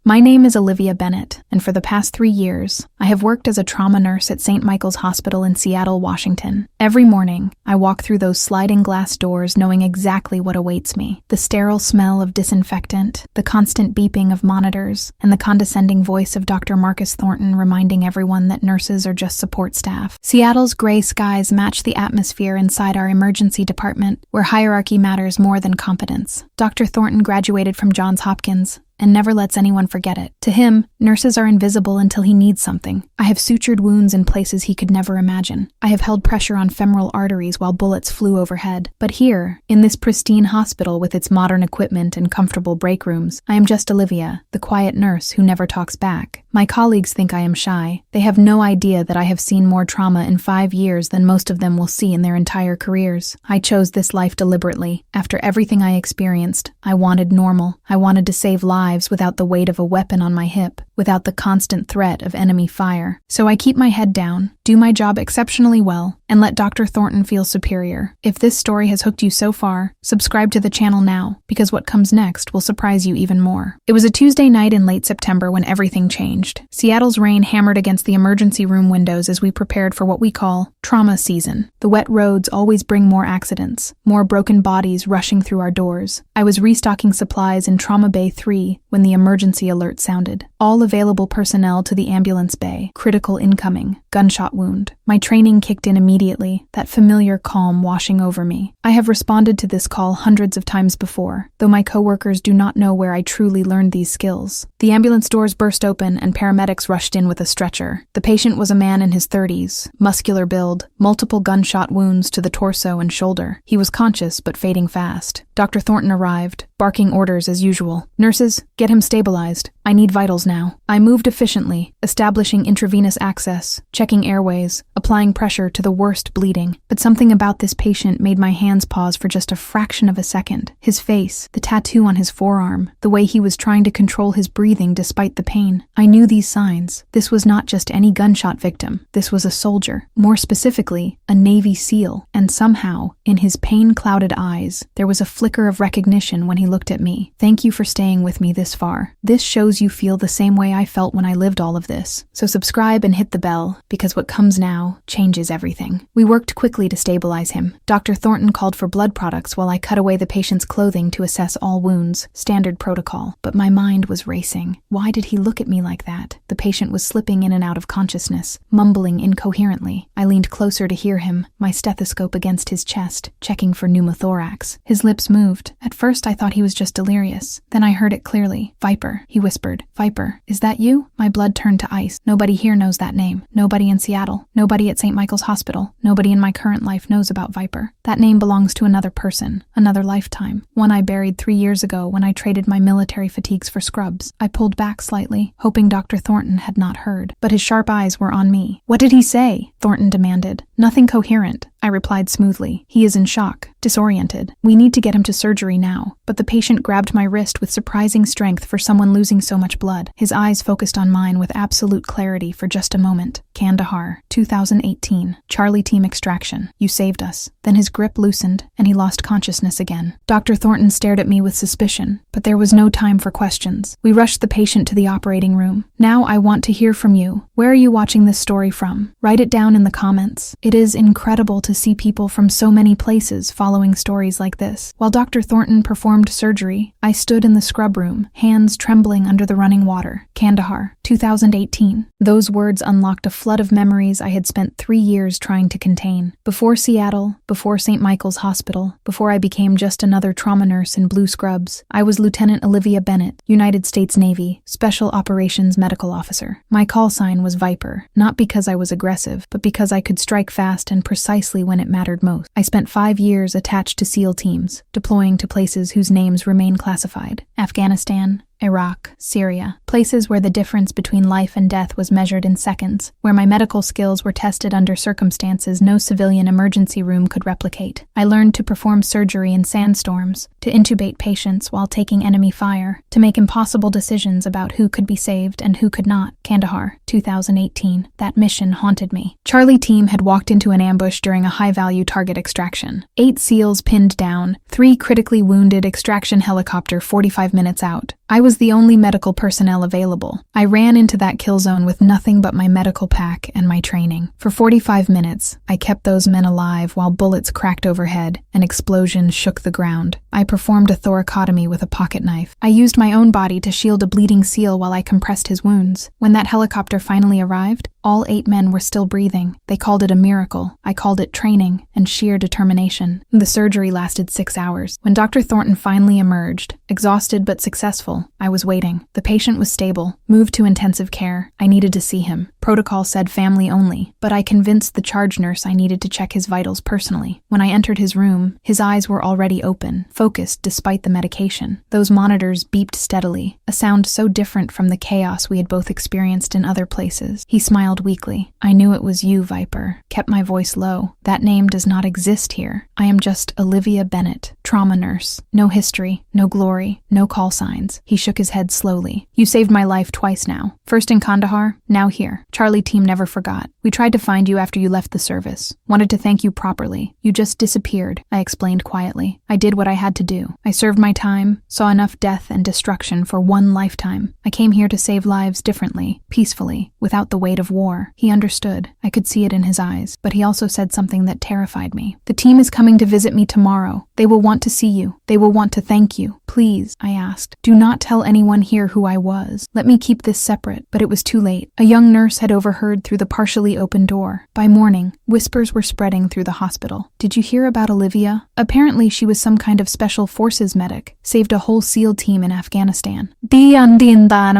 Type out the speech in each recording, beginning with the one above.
My name is Olivia Bennett, and for the past 3 years, I have worked as a trauma nurse at St. Michael's Hospital in Seattle, Washington. Every morning, I walk through those sliding glass doors knowing exactly what awaits me. The sterile smell of disinfectant, the constant beeping of monitors, and the condescending voice of Dr. Marcus Thornton reminding everyone that nurses are just support staff. Seattle's gray skies match the atmosphere inside our emergency department, where hierarchy matters more than competence. Dr. Thornton graduated from Johns Hopkins and never lets anyone forget it. To him, nurses are invisible until he needs something. I have sutured wounds in places he could never imagine. I have held pressure on femoral arteries while bullets flew overhead. But here, in this pristine hospital with its modern equipment and comfortable break rooms, I am just Olivia, the quiet nurse who never talks back. My colleagues think I am shy. They have no idea that I have seen more trauma in 5 years than most of them will see in their entire careers. I chose this life deliberately. After everything I experienced, I wanted normal. I wanted to save lives without the weight of a weapon on my hip, without the constant threat of enemy fire. So I keep my head down, do my job exceptionally well, and let Dr. Thornton feel superior. If this story has hooked you so far, subscribe to the channel now, because what comes next will surprise you even more. It was a Tuesday night in late September when everything changed. Seattle's rain hammered against the emergency room windows as we prepared for what we call trauma season. The wet roads always bring more accidents, more broken bodies rushing through our doors. I was restocking supplies in Trauma Bay 3 when the emergency alert sounded. All available personnel to the ambulance bay. Critical incoming. Gunshot wound. My training kicked in immediately, that familiar calm washing over me. I have responded to this call hundreds of times before, though my coworkers do not know where I truly learned these skills. The ambulance doors burst open and paramedics rushed in with a stretcher. The patient was a man in his 30s, muscular build, multiple gunshot wounds to the torso and shoulder. He was conscious but fading fast. Dr. Thornton arrived, barking orders as usual. Nurses, get him stabilized. I need vitals now. I moved efficiently, establishing intravenous access, checking airways, applying pressure to the worst bleeding. But something about this patient made my hands pause for just a fraction of a second. His face, the tattoo on his forearm, the way he was trying to control his breathing despite the pain. I knew these signs. This was not just any gunshot victim. This was a soldier. More specifically, a Navy SEAL. And somehow, in his pain-clouded eyes, there was a flicker of recognition when he looked at me. Thank you for staying with me this far. This shows you feel the same way I felt when I lived all of this. So subscribe and hit the bell, because what comes now changes everything. We worked quickly to stabilize him. Dr. Thornton called for blood products while I cut away the patient's clothing to assess all wounds, standard protocol. But my mind was racing. Why did he look at me like that? The patient was slipping in and out of consciousness, mumbling incoherently. I leaned closer to hear him, my stethoscope against his chest, checking for pneumothorax. His lips moved. At first I thought he was just delirious. Then I heard it clearly. Viper, he whispered. Viper, is that you? My blood turned to ice. Nobody here knows that name. Nobody in Seattle. Nobody at St. Michael's Hospital. Nobody in my current life knows about Viper. That name belongs to another person, another lifetime. One I buried 3 years ago when I traded my military fatigues for scrubs. I pulled back slightly, hoping Dr. Thornton had not heard. But his sharp eyes were on me. What did he say? Thornton demanded. Nothing coherent, I replied smoothly. He is in shock, disoriented. We need to get him to surgery now. But the patient grabbed my wrist with surprising strength for someone losing so much blood. His eyes focused on mine with absolute clarity for just a moment. Kandahar, 2018. Charlie Team Extraction. You saved us. Then his grip loosened, and he lost consciousness again. Dr. Thornton stared at me with suspicion, but there was no time for questions. We rushed the patient to the operating room. Now I want to hear from you. Where are you watching this story from? Write it down in the comments. It is incredible to see people from so many places following stories like this. While Dr. Thornton performed surgery, I stood in the scrub room, hands trembling under the running water. Kandahar, 2018. Those words unlocked a flood of memories I had spent 3 years trying to contain. Before Seattle, before St. Michael's Hospital, before I became just another trauma nurse in blue scrubs, I was Lieutenant Olivia Bennett, United States Navy, Special Operations Medical Officer. My call sign was Viper, not because I was aggressive, but because I could strike fast and precisely when it mattered most. I spent 5 years attached to SEAL teams, deploying to places whose names remain classified. Afghanistan, Iraq, Syria, places where the difference between life and death was measured in seconds, where my medical skills were tested under circumstances no civilian emergency room could replicate. I learned to perform surgery in sandstorms, to intubate patients while taking enemy fire, to make impossible decisions about who could be saved and who could not. Kandahar, 2018. That mission haunted me. Charlie Team had walked into an ambush during a high-value target extraction. 8 SEALs pinned down, 3 critically wounded, extraction helicopter 45 minutes out. I was the only medical personnel available. I ran into that kill zone with nothing but my medical pack and my training. For 45 minutes, I kept those men alive while bullets cracked overhead and explosions shook the ground. I performed a thoracotomy with a pocket knife. I used my own body to shield a bleeding SEAL while I compressed his wounds. When that helicopter finally arrived, all 8 men were still breathing. They called it a miracle. I called it training and sheer determination. The surgery lasted 6 hours. When Dr. Thornton finally emerged, exhausted but successful, I was waiting. The patient was stable, moved to intensive care. I needed to see him. Protocol said family only, but I convinced the charge nurse I needed to check his vitals personally. When I entered his room, his eyes were already open, focused despite the medication. Those monitors beeped steadily, a sound so different from the chaos we had both experienced in other places. He smiled weakly. "I knew it was you, Viper." Kept my voice low. "That name does not exist here. I am just Olivia Bennett, trauma nurse. No history, no glory, no call signs." He shook his head slowly. "You saved my life twice now. First in Kandahar, now here. Charlie team never forgot. We tried to find you after you left the service. Wanted to thank you properly. You just disappeared," I explained quietly. "I did what I had to do. I served my time, saw enough death and destruction for one lifetime. I came here to save lives differently, peacefully, without the weight of war." He understood. I could see it in his eyes, but he also said something that terrified me. "The team is coming to visit me tomorrow. They will want to see you. They will want to thank you. Please," I asked, "do not tell anyone here who I was. Let me keep this separate." But it was too late. A young nurse had overheard through the partially open door. By morning, whispers were spreading through the hospital. "Did you hear about Olivia? Apparently she was some kind of special forces medic. Saved a whole SEAL team in Afghanistan."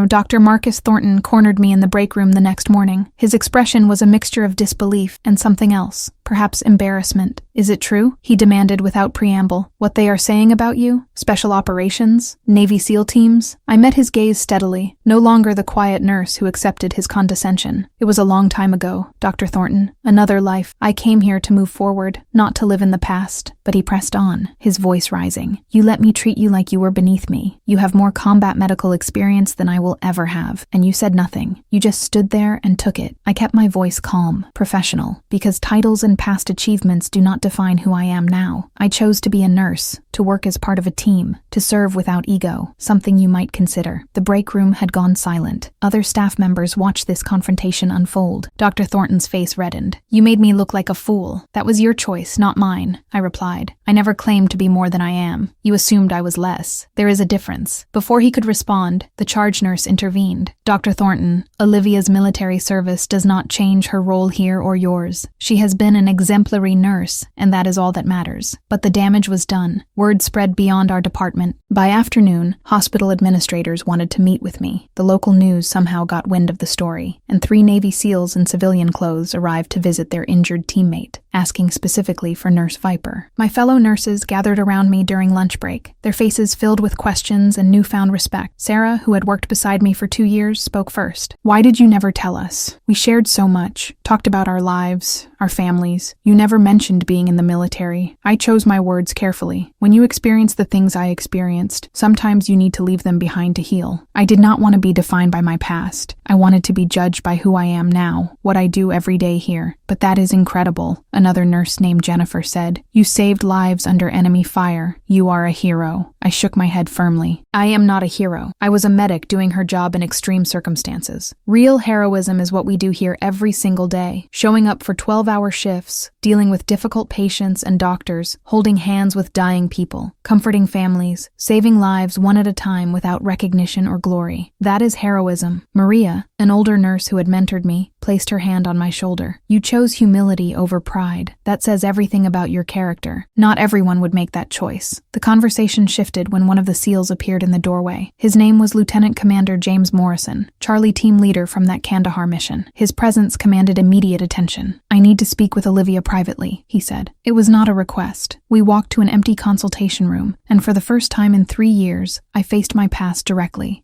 Dr. Marcus Thornton cornered me in the break room the next morning. His expression was a mixture of disbelief and something else, perhaps embarrassment. "Is it true?" he demanded without preamble. "What they are saying about you? Special operations? Navy SEAL teams?" I met his gaze steadily, no longer the quiet nurse who accepted his condescension. "It was a long time ago, Dr. Thornton. Another life. I came here to move forward, not to live in the past." But he pressed on, his voice rising. "You let me treat you like you were beneath me. You have more combat medical experience than I will ever have. And you said nothing. You just stood there and took it." I kept my voice calm, professional, because titles and past achievements do not define who I am now. I chose to be a nurse, to work as part of a team, to serve without ego, something you might consider. The break room had gone silent. Other staff members watched this confrontation unfold. Dr. Thornton's face reddened. "You made me look like a fool. That was your choice, not mine," I replied. "I never claimed to be more than I am. You assumed I was less. There is a difference." Before he could respond, the charge nurse intervened. "Dr. Thornton, Olivia's military service does not change her role here or yours. She has been an exemplary nurse, and that is all that matters. But the damage was done. Word spread beyond our department. By afternoon, hospital administrators wanted to meet with me. The local news somehow got wind of the story, and 3 Navy SEALs in civilian clothes arrived to visit their injured teammate, asking specifically for Nurse Viper. My fellow nurses gathered around me during lunch break, their faces filled with questions and newfound respect. Sarah, who had worked beside me for 2 years, spoke first. "Why did you never tell us? We shared so much, talked about our lives, our families. You never mentioned being in the military. I chose my words carefully. When you experience the things I experienced, sometimes you need to leave them behind to heal. I did not want to be defined by my past. I wanted to be judged by who I am now, what I do every day here. But that is incredible," another nurse named Jennifer said. "You saved lives under enemy fire. You are a hero." I shook my head firmly. "I am not a hero. I was a medic doing her job in extreme circumstances. Real heroism is what we do here every single day, showing up for 12-hour shifts, dealing with difficult patients and doctors, holding hands with dying people, comforting families, saving lives one at a time without recognition or glory. That is heroism." Maria, an older nurse who had mentored me, placed her hand on my shoulder. "You chose humility over pride. That says everything about your character. Not everyone would make that choice." The conversation shifted when one of the SEALs appeared in the doorway. His name was Lieutenant Commander James Morrison, Charlie team leader from that Kandahar mission. His presence commanded immediate attention. "I need to speak with Olivia privately," he said. It was not a request. We walked to an empty consultation room, and for the first time in 3 years, I faced my past directly.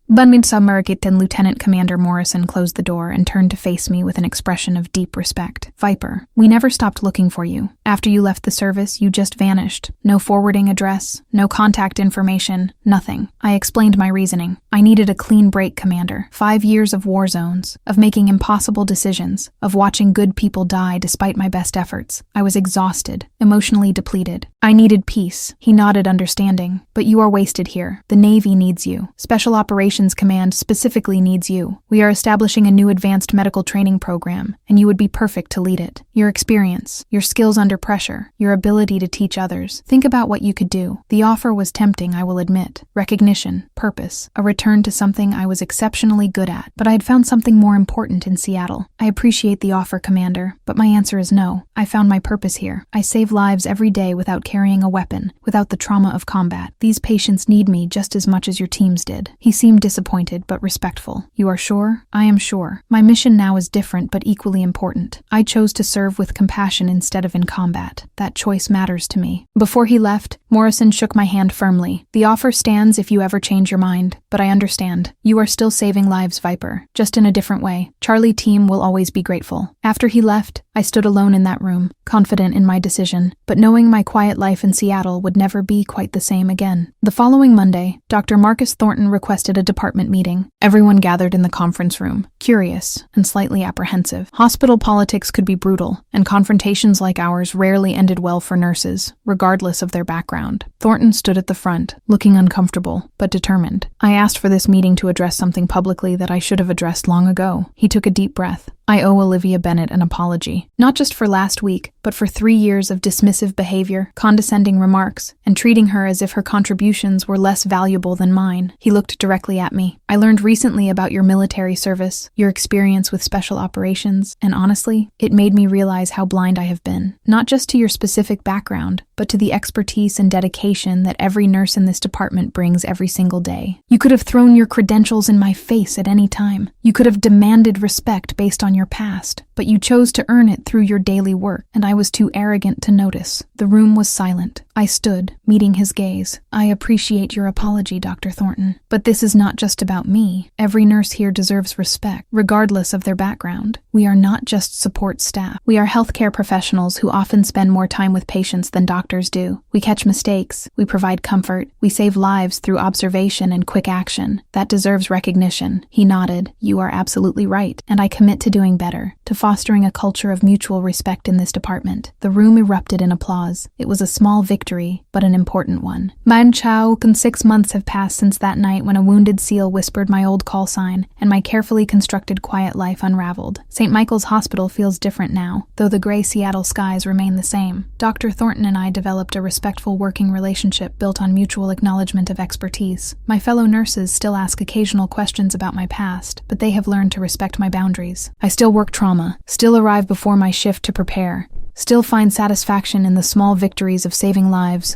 Lieutenant Commander Morrison closed the door and turned to face me with an expression of deep respect. Viper, we never stopped looking for you. After you left the service, you just vanished. No forwarding address, no contact information, nothing. I explained my reasoning. I needed a clean break, Commander. 5 years of war zones, of making impossible decisions, of watching good people die despite my best efforts. I was exhausted, emotionally depleted. I needed peace. He nodded, understanding. But you are wasted here. The Navy needs you. Special Operations Command specifically needs you. We are establishing a new advanced medical training program, and you would be perfect to lead it. Your experience, your skills under pressure, your ability to teach others. Think about what you could do. The offer was tempting, I will admit. Recognition, purpose, a return to something I was exceptionally good at. But I had found something more important in Seattle. I appreciate the offer, Commander, but my answer is no. I found my purpose here. I save lives every day without carrying a weapon, without the trauma of combat. These patients need me just as much as your teams did. He seemed disappointed, but respectful. You are sure? I am sure. My mission now is different, but equally important. I chose to serve with compassion instead of in combat. That choice matters to me. Before he left, Morrison shook my hand firmly. The offer stands if you ever change your mind, but I understand. You are still saving lives, Viper, just in a different way. Charlie team will always be grateful. After he left, I stood alone in that room, confident in my decision, but knowing my quiet life in Seattle would never be quite the same again. The following Monday, Dr. Marcus Thornton requested a department meeting. Everyone gathered in the conference room, curious and slightly apprehensive. Hospital politics could be brutal, and confrontations like ours rarely ended well for nurses, regardless of their background. Thornton stood at the front, looking uncomfortable, but determined. I asked for this meeting to address something publicly that I should have addressed long ago. He took a deep breath. I owe Olivia Bennett an apology, not just for last week, but for 3 years of dismissive behavior, condescending remarks, and treating her as if her contributions were less valuable than mine. He looked directly at me. I learned recently about your military service, your experience with special operations, and honestly, it made me realize how blind I have been. Not just to your specific background, but to the expertise and dedication that every nurse in this department brings every single day. You could have thrown your credentials in my face at any time. You could have demanded respect based on your past, but you chose to earn it through your daily work, and I was too arrogant to notice. The room was silent. I stood, meeting his gaze. I appreciate your apology, Dr. Thornton, but this is not just about me. Every nurse here deserves respect, regardless of their background. We are not just support staff. We are healthcare professionals who often spend more time with patients than doctors do. We catch mistakes, we provide comfort, we save lives through observation and quick action. That deserves recognition. He nodded. You are absolutely right, and I commit to doing better, to fostering a culture of mutual respect in this department. The room erupted in applause. It was a small victory, but an important one. Man Chao, 6 months have passed since that night when a wounded SEAL whispered my old call sign, and my carefully constructed quiet life unraveled. St. Michael's Hospital feels different now, though the gray Seattle skies remain the same. Dr. Thornton and I developed a respectful working relationship built on mutual acknowledgement of expertise. My fellow nurses still ask occasional questions about my past, but they have learned to respect my boundaries. I still work trauma, still arrive before my shift to prepare, still find satisfaction in the small victories of saving lives,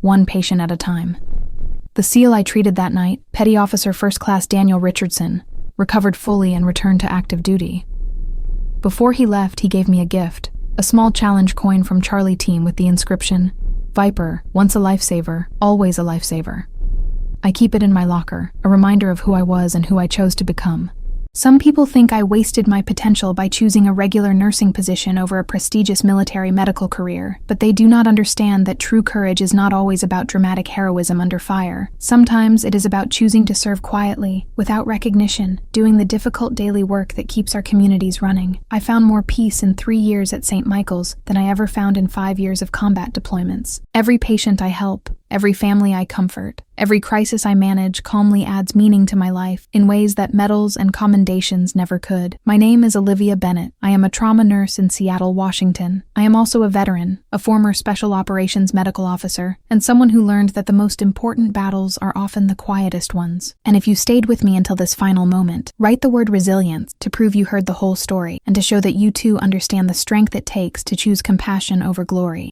one patient at a time. The SEAL I treated that night, Petty Officer First Class Daniel Richardson, recovered fully and returned to active duty. Before he left, he gave me a gift, a small challenge coin from Charlie Team with the inscription, Viper, once a lifesaver, always a lifesaver. I keep it in my locker, a reminder of who I was and who I chose to become. Some people think I wasted my potential by choosing a regular nursing position over a prestigious military medical career, but they do not understand that true courage is not always about dramatic heroism under fire. Sometimes it is about choosing to serve quietly, without recognition, doing the difficult daily work that keeps our communities running. I found more peace in 3 years at St. Michael's than I ever found in 5 years of combat deployments. Every patient I help, every family I comfort, every crisis I manage calmly adds meaning to my life in ways that medals and commendations never could. My name is Olivia Bennett. I am a trauma nurse in Seattle, Washington. I am also a veteran, a former Special Operations medical officer, and someone who learned that the most important battles are often the quietest ones. And if you stayed with me until this final moment, write the word resilience to prove you heard the whole story and to show that you too understand the strength it takes to choose compassion over glory.